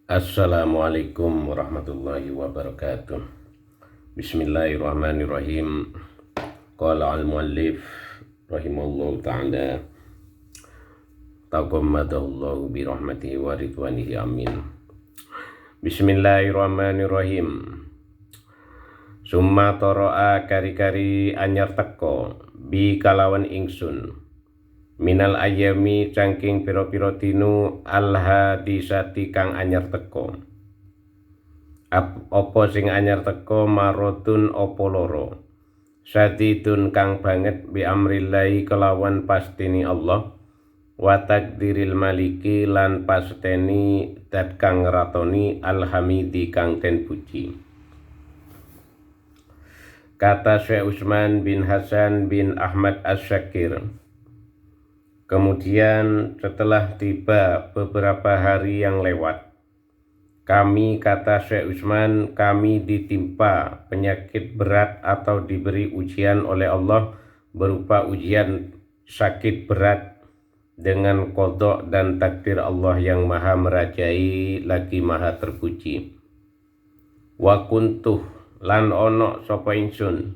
Assalamualaikum warahmatullahi wabarakatuh. Bismillahirrahmanirrahim. Qala al-muallif rahimallahu ta'ala taqammadallahu birahmatihi wa ridwanihi amin. Bismillahirrahmanirrahim. Summa toro'a kari-kari anyar teko bi kalawan ingsun minal ayami cangking piro-piro tinu al-hadisati kang anyar teko. Opo sing anyar teko marotun opo loro sadidun kang banget bi amrillahi kelawan pastini Allah wa takdiril maliki lan pasteni dat kang ratoni alhamidi kang den puji. Kata Syekh Utsman bin Hasan bin Ahmad Asy-Syakir, kemudian setelah tiba beberapa hari yang lewat, kami, kata Syekh Utsman, kami ditimpa penyakit berat atau diberi ujian oleh Allah berupa ujian sakit berat dengan qada dan takdir Allah yang maha merajai lagi maha terpuji. Wa kuntuh lan ono sapa ingsun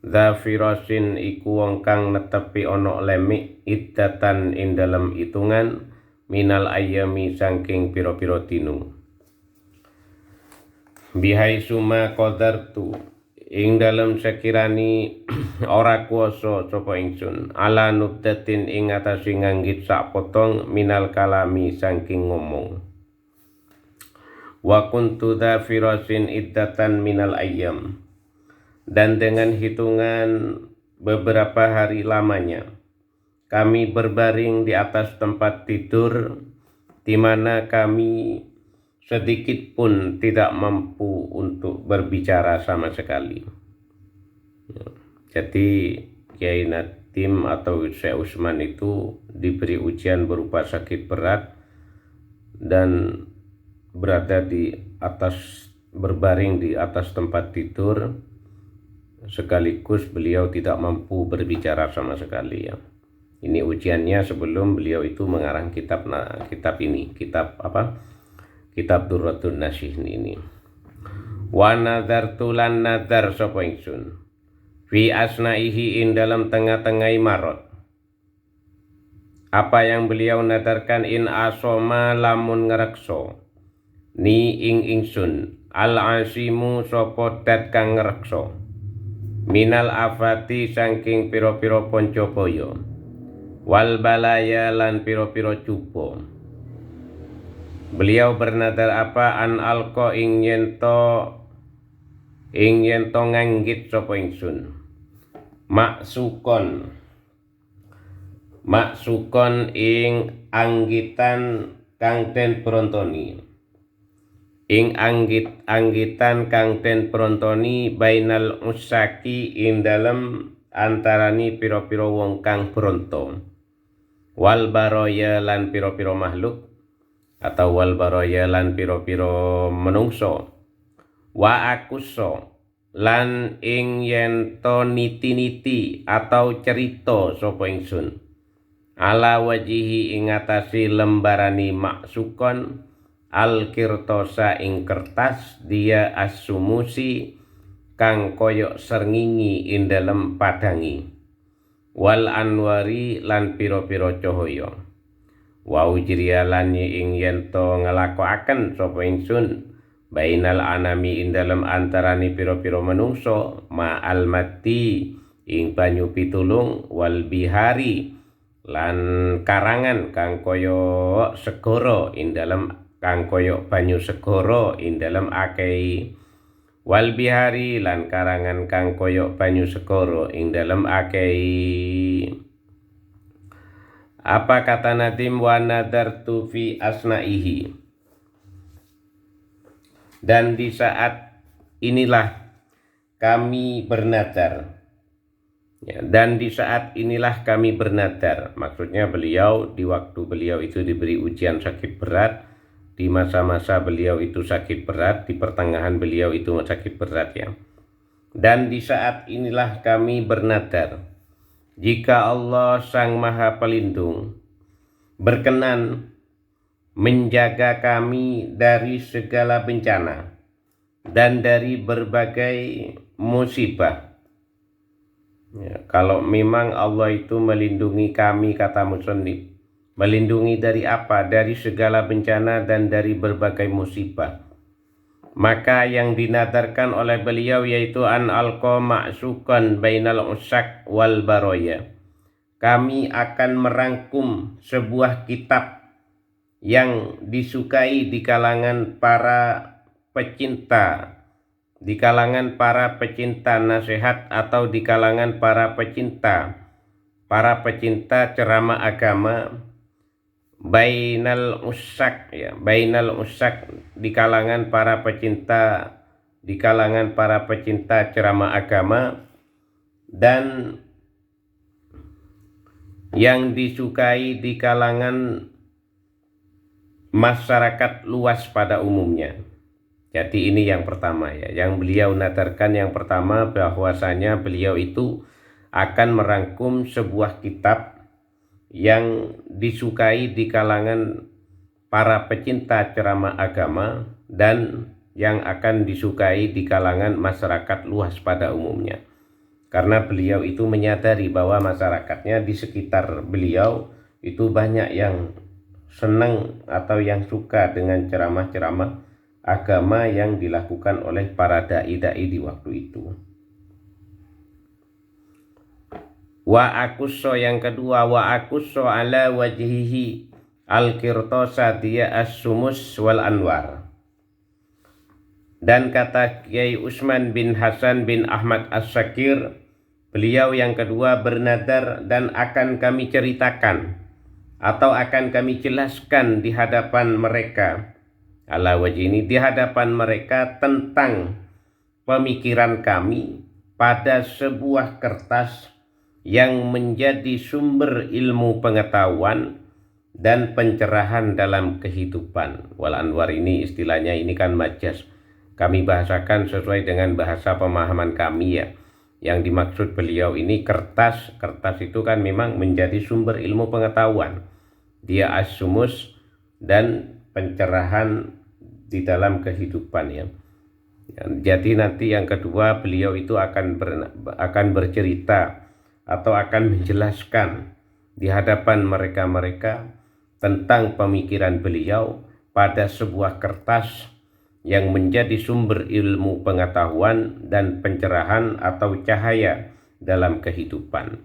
dza firasin iku wong kang netepi ono lemik iddatan ing dalem itungan minal ayami saking piro-piro dinu. Bihai suma qadartu ing dalem sekirani ora kuasa sapa ingsun ala nubdatin ing atase nganggit sak potong minal kalami saking ngomong. Wa kuntu dza firasin iddatan minal ayyam, dan dengan hitungan beberapa hari lamanya kami berbaring di atas tempat tidur di mana kami sedikit pun tidak mampu untuk berbicara sama sekali. Jadi Kiai Nadim atau Syekh Utsman itu diberi ujian berupa sakit berat dan berada di atas, berbaring di atas tempat tidur, sekaligus beliau tidak mampu berbicara sama sekali ya. Ini ujiannya sebelum beliau itu mengarang kitab ini, kitab Durratun Nasih ini. Wa nadartu lan nadar sapa ingsun fi asnaihi ing dalam tengah-tengah marot. Apa yang beliau nadarkan, in asoma lamun ngrekso ni ing ingsun al asimu sapa dat kang ngrekso minal afati saking piro-piro poncobaya wal balaya lan piro-piro cupo. Beliau bernadar apa, an alqa ing yento nganggit sapa ingsun maksukon ing anggitan kang den brontoni, ing anggitan kang den brontoni bainal usaki ing dalem antarani piro-piro wong kang bronto wal baroya lan piro-piro makhluk atau wal baroya lan piro-piro menungso wa akuso lan ing yento niti-niti atau cerita sapa ingsun ala wajihi ing atasi lembarani maksukon al kirtosa ing kertas dia asumusi kang koyok serngingi ing dalem padangi wal anwari lan piro-piro cahaya wa ujriya lan ing yento nglakoaken sapa ingsun bainal anami ing dalem antarani piro-piro menungso ma almati ing banyu pitulung wal bihari lan karangan kang koyok segara ing dalem kang koyok banyu segara ing dalem akei wal bihari lan karangan kang koyok banyu segara ing dalem akei. Apa kata Nadim, wa nadartu fi asnaihi, dan di saat inilah kami bernadar ya, dan di saat inilah kami bernadar, maksudnya beliau di waktu beliau itu diberi ujian sakit berat, di masa-masa beliau itu sakit berat, di pertengahan beliau itu sakit berat ya. Dan di saat inilah kami bernadar, jika Allah Sang Maha Pelindung berkenan menjaga kami dari segala bencana dan dari berbagai musibah. Ya, kalau memang Allah itu melindungi kami, kata musannif, melindungi dari apa? Dari segala bencana dan dari berbagai musibah. Maka yang dinadarkan oleh beliau yaitu an alqa ma'sukan bainal usak wal baroya. Kami akan merangkum sebuah kitab yang disukai di kalangan para pecinta, di kalangan para pecinta nasihat atau di kalangan para pecinta ceramah agama, bainal usak, ya, bainal usak, di kalangan para pecinta ceramah agama, dan yang disukai di kalangan masyarakat luas pada umumnya. Jadi ini yang pertama, ya, yang beliau nadarkan yang pertama, bahwasanya beliau itu akan merangkum sebuah kitab yang disukai di kalangan para pecinta ceramah agama dan yang akan disukai di kalangan masyarakat luas pada umumnya. Karena beliau itu menyadari bahwa masyarakatnya di sekitar beliau itu banyak yang senang atau yang suka dengan ceramah-ceramah agama yang dilakukan oleh para dai-dai di waktu itu. Wa akusso, yang kedua, wa akusso ala wajhihi al-qirtosa dia as-sumus wal anwar. Dan kata Kiai Utsman bin Hasan bin Ahmad As-Sakir, beliau yang kedua bernadar dan akan kami ceritakan atau akan kami jelaskan di hadapan mereka, ala wajhi ini, di hadapan mereka, tentang pemikiran kami pada sebuah kertas yang menjadi sumber ilmu pengetahuan dan pencerahan dalam kehidupan. Wal anwar ini istilahnya ini kan majas, kami bahasakan sesuai dengan bahasa pemahaman kami, ya. Yang dimaksud beliau ini kertas itu kan memang menjadi sumber ilmu pengetahuan, dia as-sumus dan pencerahan di dalam kehidupan, ya. Jadi nanti yang kedua beliau itu akan bercerita atau akan menjelaskan di hadapan mereka tentang pemikiran beliau pada sebuah kertas yang menjadi sumber ilmu pengetahuan dan pencerahan atau cahaya dalam kehidupan.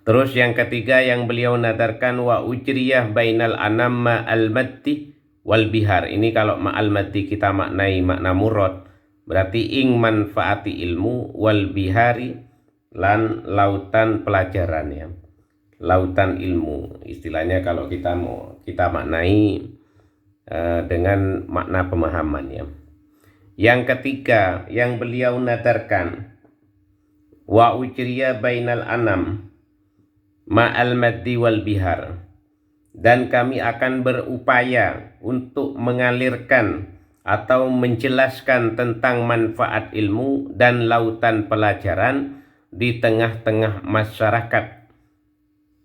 Terus yang ketiga yang beliau nadarkan, wa ujriyah bainal anam ma'al maddi wal bihar. Ini kalau ma'al maddi kita maknai makna murad, berarti ing manfaati ilmu, wal bihari lan lautan pelajaran, ya, lautan ilmu istilahnya kalau kita maknai dengan makna pemahaman, ya. Yang ketiga yang beliau nadarkan, wa ujriya bainal anam ma'al maddi wal bihar, dan kami akan berupaya untuk mengalirkan atau menjelaskan tentang manfaat ilmu dan lautan pelajaran di tengah-tengah masyarakat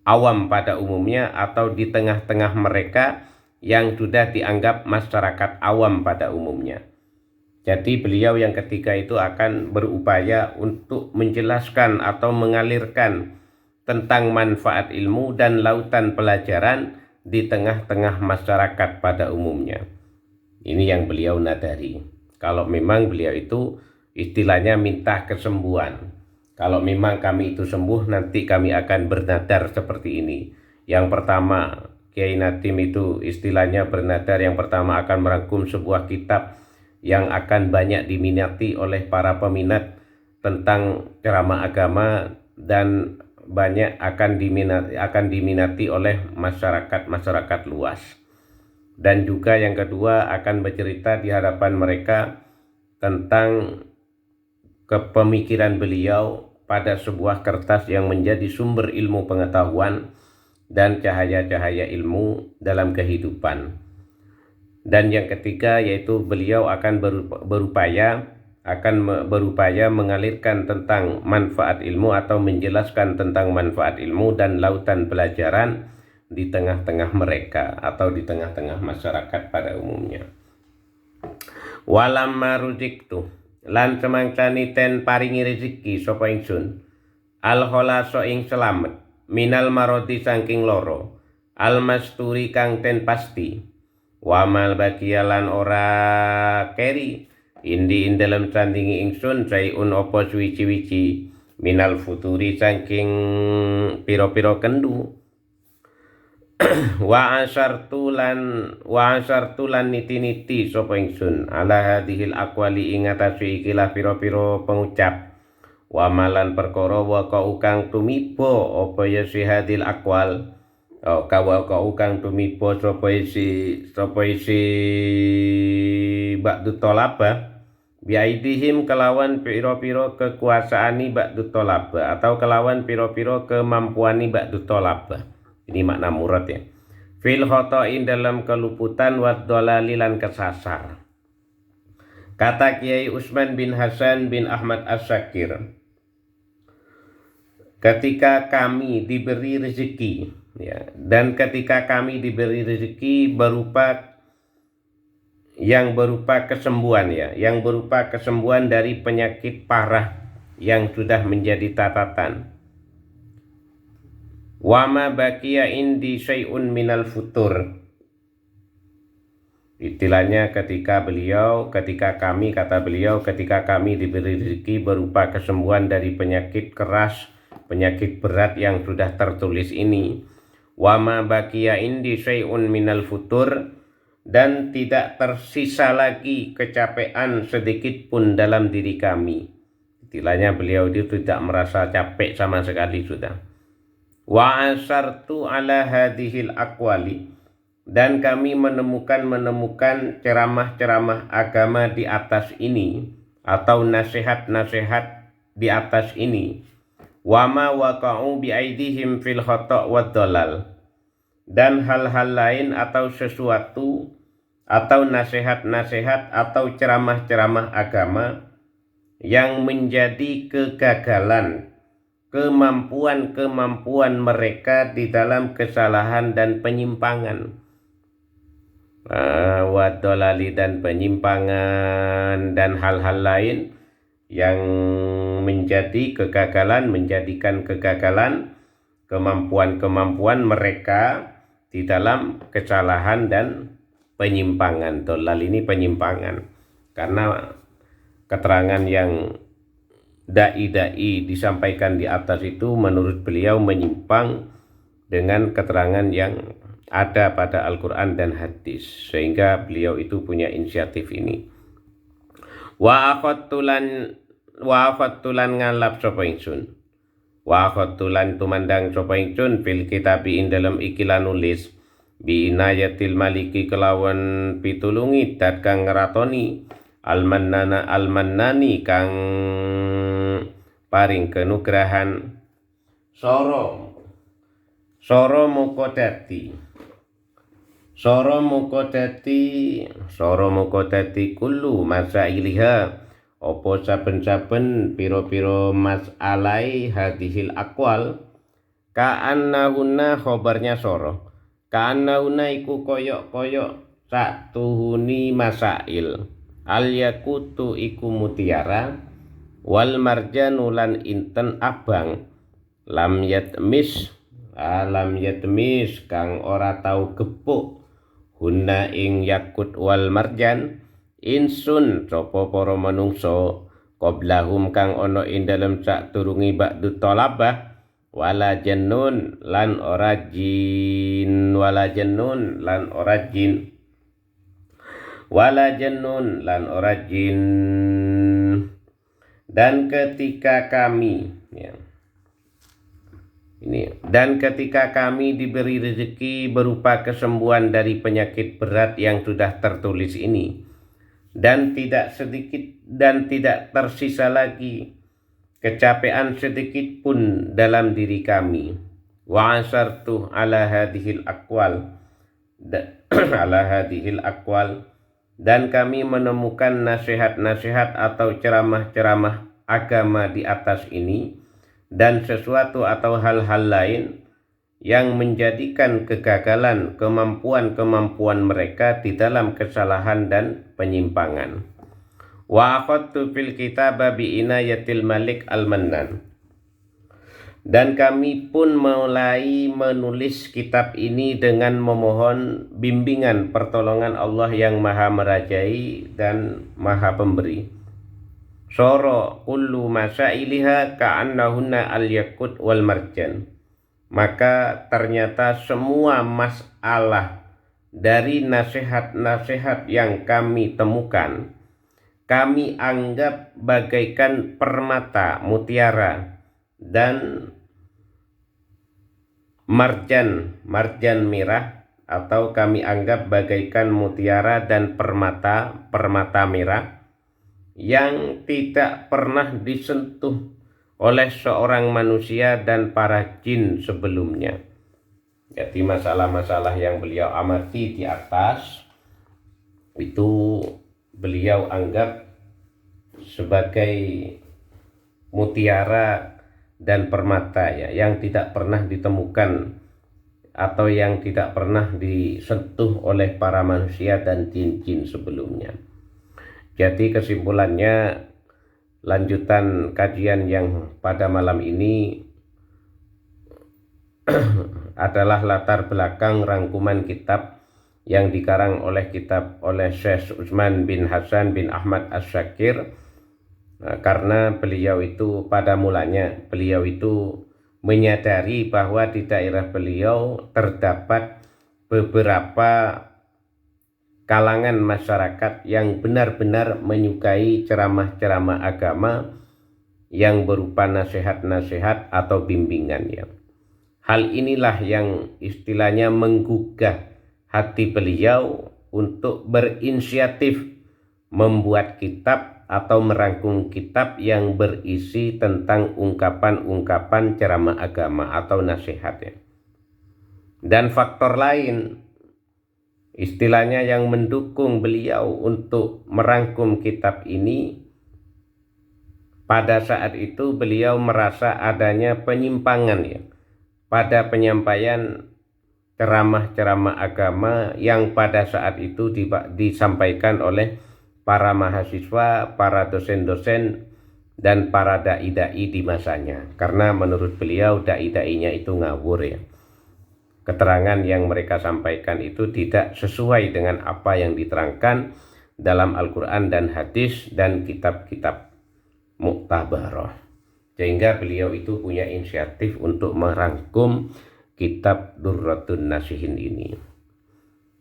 awam pada umumnya atau di tengah-tengah mereka yang sudah dianggap masyarakat awam pada umumnya. Jadi beliau yang ketiga itu akan berupaya untuk menjelaskan atau mengalirkan tentang manfaat ilmu dan lautan pelajaran di tengah-tengah masyarakat pada umumnya. Ini yang beliau nadari. Kalau memang beliau itu istilahnya minta kesembuhan. Kalau memang kami itu sembuh, nanti kami akan bernadar seperti ini. Yang pertama, Kiai Nadim itu istilahnya bernadar, yang pertama akan merangkum sebuah kitab yang akan banyak diminati oleh para peminat tentang ceramah agama dan banyak akan diminati oleh masyarakat luas. Dan juga yang kedua akan bercerita di hadapan mereka tentang kepemikiran beliau pada sebuah kertas yang menjadi sumber ilmu pengetahuan dan cahaya-cahaya ilmu dalam kehidupan. Dan yang ketiga yaitu beliau akan berupaya mengalirkan tentang manfaat ilmu atau menjelaskan tentang manfaat ilmu dan lautan pelajaran di tengah-tengah mereka atau di tengah-tengah masyarakat pada umumnya. Walamma ruziktu lan semangcani ten paringi rezeki sapa ingsun al khalaso ing selamet minal maroti saking loro al masturi kang ten pasti wamal bakialan ora keri indi ing dalem sandingi ingsun sayun opo suwici-wici minal futuri saking piro-piro kendu wa asartu lan niti-niti sapa ingsun ala hadhil aqwali ing atase ikilah piro-piro pengucap wa malan perkara wa kang tumiba apa ya si hadhil aqwal kawa kang tumiba sapa isi ba'du talaba biaidihim kelawan piro-piro kekuasaani ba'du talaba atau kelawan piro-piro kemampuani ba'du talaba. Ini makna murad ya. Fil khotoin dalam keluputan wa dhalali lan kesasar. Kata Kiai Utsman bin Hasan bin Ahmad As-Sakir, ketika kami diberi rezeki ya, dan ketika kami diberi rezeki berupa kesembuhan ya, yang berupa kesembuhan dari penyakit parah yang sudah menjadi catatan. Wama bakia indi syai'un minal futur. Istilahnya ketika kami diberi rezeki berupa kesembuhan dari penyakit keras, penyakit berat yang sudah tertulis ini. Wama bakia indi syai'un minal futur, dan tidak tersisa lagi kecapean sedikit pun dalam diri kami. Istilahnya beliau itu tidak merasa capek sama sekali sudah. Wa asartu ala hadhil aqwali, dan kami menemukan ceramah-ceramah agama di atas ini atau nasihat-nasihat di atas ini. Wa ma waqa'u bi aidihim fil khata' wad dhalal, dan hal-hal lain atau sesuatu atau nasihat-nasihat atau ceramah-ceramah agama yang menjadi kegagalan kemampuan mereka di dalam kesalahan dan penyimpangan, wadolali dan penyimpangan dan hal-hal lain yang menjadikan kegagalan kemampuan mereka di dalam kesalahan dan penyimpangan. Dolal ini penyimpangan, karena keterangan yang dai-dai disampaikan di atas itu menurut beliau menyimpang dengan keterangan yang ada pada Al-Quran dan hadis, sehingga beliau itu punya inisiatif ini. Wa akhadtulan ngalap sapa ingsun, wa akhadtulan tumandang sapa ingsun fil kitabi ing dalam ikilah nulis bi inayatil maliki kelawan pitulungi dat kang ngeratoni almannani kang paring kenugrahan soro mukodati kullu masailiha opo saben-saben piro-piro masalai hadhil aqwal ka'annahunna khobarnya soro ka'annahunna iku koyok-koyok satuhuni masail al yakutu iku mutiara wal marjanu lan inten abang lam yatmis kang ora tau gepuk hunna ing yakut wal marjan insun sapa para manungsa qoblahum kang ana ing dalem saturungi ba'du talabah wala jannun lan ora jin dan ketika kami diberi rezeki berupa kesembuhan dari penyakit berat yang sudah tertulis ini, dan tidak tersisa lagi kecapean sedikit pun dalam diri kami. Wa asartu ala hadhil aqwal dan kami menemukan nasihat-nasihat atau ceramah-ceramah agama di atas ini, dan sesuatu atau hal-hal lain yang menjadikan kegagalan kemampuan-kemampuan mereka di dalam kesalahan dan penyimpangan. Wa akhadtu fil kitaba bi inayatil malik al-mannan. Dan kami pun mulai menulis kitab ini dengan memohon bimbingan pertolongan Allah yang maha merajai dan maha pemberi. Soro kullu masailiha ka'annahunna al-yakut wal marjan. Maka ternyata semua masalah dari nasihat-nasihat yang kami temukan, kami anggap bagaikan permata, mutiara, dan marjan merah, atau kami anggap bagaikan mutiara dan permata merah yang tidak pernah disentuh oleh seorang manusia dan para jin sebelumnya. Jadi masalah-masalah yang beliau amati di atas itu beliau anggap sebagai mutiara dan permata ya, yang tidak pernah ditemukan atau yang tidak pernah disentuh oleh para manusia dan jin-jin sebelumnya. Jadi kesimpulannya, lanjutan kajian yang pada malam ini adalah latar belakang rangkuman kitab yang dikarang oleh Syekh Utsman bin Hasan bin Ahmad Asy-Syakir. Karena beliau itu pada mulanya beliau itu menyadari bahwa di daerah beliau terdapat beberapa kalangan masyarakat yang benar-benar menyukai ceramah-ceramah agama yang berupa nasihat-nasihat atau bimbingan ya. Hal inilah yang istilahnya menggugah hati beliau untuk berinisiatif membuat kitab atau merangkum kitab yang berisi tentang ungkapan-ungkapan ceramah agama atau nasihatnya. Dan faktor lain istilahnya yang mendukung beliau untuk merangkum kitab ini, pada saat itu beliau merasa adanya penyimpangan ya pada penyampaian ceramah-ceramah agama yang pada saat itu disampaikan oleh para mahasiswa, para dosen-dosen, dan para dai-dai di masanya. Karena menurut beliau dai-dainya itu ngawur ya. Keterangan yang mereka sampaikan itu tidak sesuai dengan apa yang diterangkan dalam Al-Quran dan hadis dan kitab-kitab muktabarah. Sehingga beliau itu punya inisiatif untuk merangkum kitab Durratun Nasihin ini.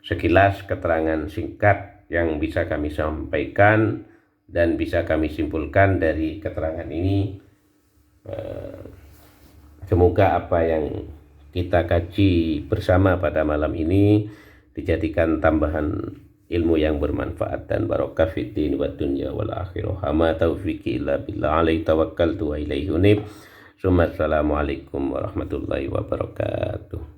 Sekilas keterangan singkat yang bisa kami sampaikan dan bisa kami simpulkan dari keterangan ini. Semoga apa yang kita kaji bersama pada malam ini dijadikan tambahan ilmu yang bermanfaat dan barokah fid din wad dunya wal akhirah. Ma taufiqi illa billah, alaihi tawakkaltu wa ilaihi unib. Assalamualaikum warahmatullahi wabarakatuh.